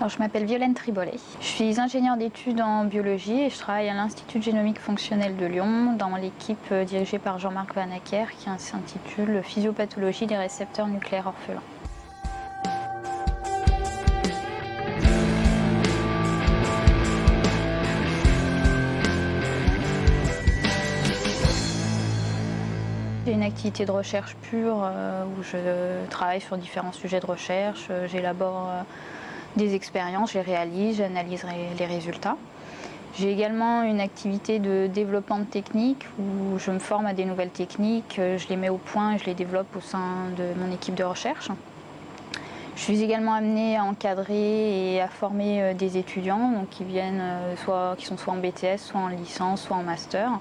Alors, je m'appelle Violaine Tribolet. Je suis ingénieure d'études en biologie et je travaille à l'Institut de génomique fonctionnelle de Lyon dans l'équipe dirigée par Jean-Marc Vanacker qui s'intitule Physiopathologie des récepteurs nucléaires orphelins. J'ai une activité de recherche pure où je travaille sur différents sujets de recherche, j'élabore des expériences, je les réalise, j'analyse les résultats. J'ai également une activité de développement de techniques où je me forme à des nouvelles techniques, je les mets au point et je les développe au sein de mon équipe de recherche. Je suis également amenée à encadrer et à former des étudiants donc qui sont soit en BTS, soit en licence, soit en master.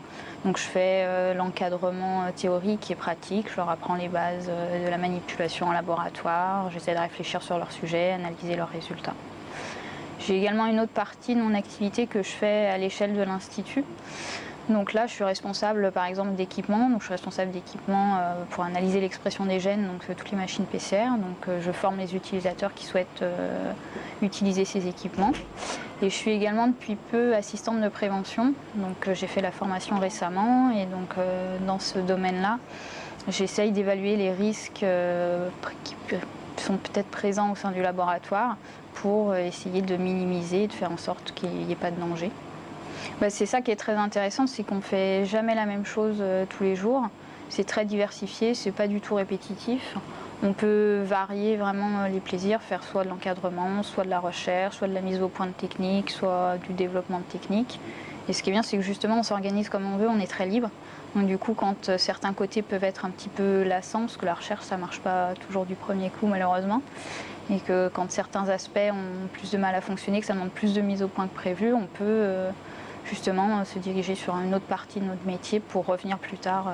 Donc je fais l'encadrement théorique et pratique, je leur apprends les bases de la manipulation en laboratoire, j'essaie de réfléchir sur leur sujet, analyser leurs résultats. J'ai également une autre partie de mon activité que je fais à l'échelle de l'Institut. Donc là, je suis responsable par exemple d'équipements. Donc je suis responsable d'équipements pour analyser l'expression des gènes, donc toutes les machines PCR. Donc je forme les utilisateurs qui souhaitent utiliser ces équipements. Et je suis également depuis peu assistante de prévention. Donc j'ai fait la formation récemment et donc dans ce domaine-là, j'essaye d'évaluer les risques qui sont peut-être présents au sein du laboratoire pour essayer de minimiser, de faire en sorte qu'il n'y ait pas de danger. C'est ça qui est très intéressant, c'est qu'on ne fait jamais la même chose tous les jours. C'est très diversifié, c'est pas du tout répétitif. On peut varier vraiment les plaisirs, faire soit de l'encadrement, soit de la recherche, soit de la mise au point de technique, soit du développement de technique. Et ce qui est bien, c'est que justement, on s'organise comme on veut, on est très libre. Donc du coup, quand certains côtés peuvent être un petit peu lassants, parce que la recherche, ça marche pas toujours du premier coup malheureusement, et que quand certains aspects ont plus de mal à fonctionner, que ça demande plus de mise au point que prévu, on peut justement se diriger sur une autre partie de notre métier pour revenir plus tard.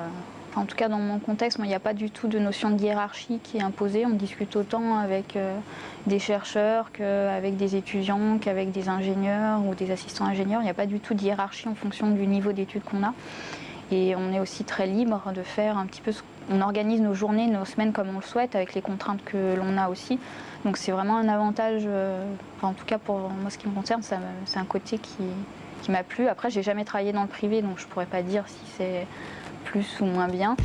En tout cas, dans mon contexte, il n'y a pas du tout de notion de hiérarchie qui est imposée. On discute autant avec des chercheurs qu'avec des étudiants, qu'avec des ingénieurs ou des assistants ingénieurs. Il n'y a pas du tout de hiérarchie en fonction du niveau d'études qu'on a. Et on est aussi très libre de faire un petit peu on organise nos journées, nos semaines comme on le souhaite, avec les contraintes que l'on a aussi. Donc c'est vraiment un avantage, en tout cas pour moi ce qui me concerne, c'est un côté qui m'a plu. Après, j'ai jamais travaillé dans le privé, donc je pourrais pas dire si c'est plus ou moins bien.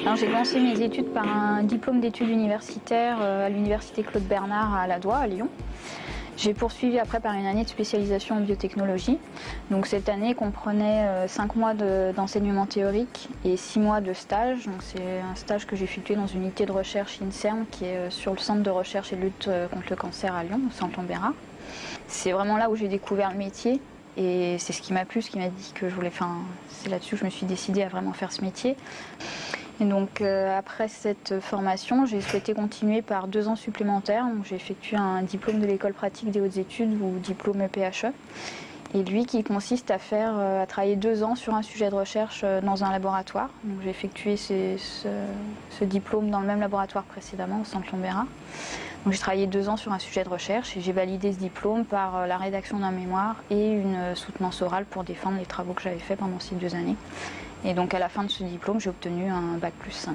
Alors, j'ai commencé mes études par un diplôme d'études universitaires à l'université Claude Bernard à Ladois, à Lyon. J'ai poursuivi après par une année de spécialisation en biotechnologie. Donc cette année comprenait 5 mois d'enseignement théorique et 6 mois de stage. Donc c'est un stage que j'ai effectué dans une unité de recherche INSERM qui est sur le centre de recherche et de lutte contre le cancer à Lyon, au centre Lombera. C'est vraiment là où j'ai découvert le métier et c'est ce qui m'a plu, ce qui m'a dit que je voulais. C'est là-dessus que je me suis décidée à vraiment faire ce métier. Et donc après cette formation, j'ai souhaité continuer par 2 ans supplémentaires. Donc, j'ai effectué un diplôme de l'école pratique des hautes études ou diplôme EPHE. Et lui qui consiste à travailler 2 ans sur un sujet de recherche dans un laboratoire. Donc, j'ai effectué ce diplôme dans le même laboratoire précédemment, au centre Lombera. Donc j'ai travaillé 2 ans sur un sujet de recherche et j'ai validé ce diplôme par la rédaction d'un mémoire et une soutenance orale pour défendre les travaux que j'avais faits pendant ces 2 années. Et donc à la fin de ce diplôme, j'ai obtenu un bac+5.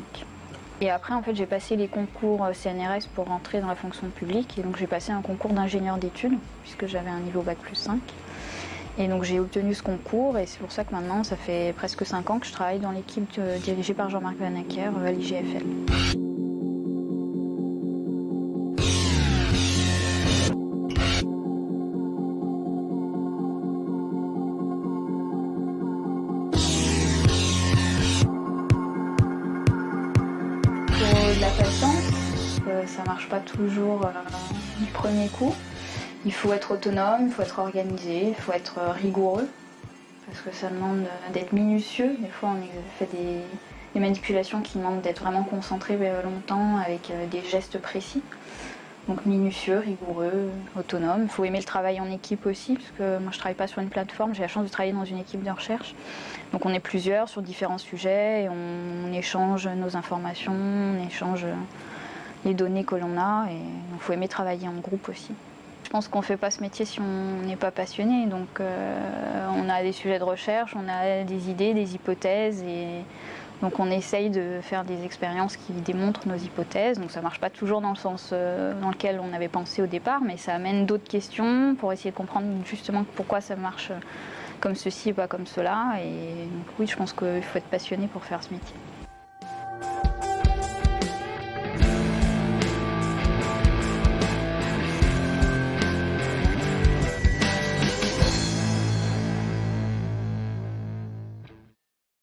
Et après, en fait, j'ai passé les concours CNRS pour rentrer dans la fonction publique. Et donc j'ai passé un concours d'ingénieur d'études, puisque j'avais un niveau bac+5. Et donc j'ai obtenu ce concours et c'est pour ça que maintenant, ça fait presque 5 ans que je travaille dans l'équipe dirigée par Jean-Marc Vanacker à l'IGFL. De la patience, ça marche pas toujours du premier coup. Il faut être autonome, il faut être organisé, il faut être rigoureux parce que ça demande d'être minutieux. Des fois, on fait des manipulations qui demandent d'être vraiment concentré longtemps avec des gestes précis. Donc minutieux, rigoureux, autonome. Il faut aimer le travail en équipe aussi, parce que moi je travaille pas sur une plateforme, j'ai la chance de travailler dans une équipe de recherche. Donc on est plusieurs sur différents sujets, et on échange nos informations, on échange les données que l'on a, et il faut aimer travailler en groupe aussi. je pense qu'on ne fait pas ce métier si on n'est pas passionné. Donc on a des sujets de recherche, on a des idées, des hypothèses. Et donc on essaye de faire des expériences qui démontrent nos hypothèses. Donc ça ne marche pas toujours dans le sens dans lequel on avait pensé au départ, mais ça amène d'autres questions pour essayer de comprendre justement pourquoi ça marche comme ceci et pas comme cela. Et donc oui, je pense qu'il faut être passionné pour faire ce métier.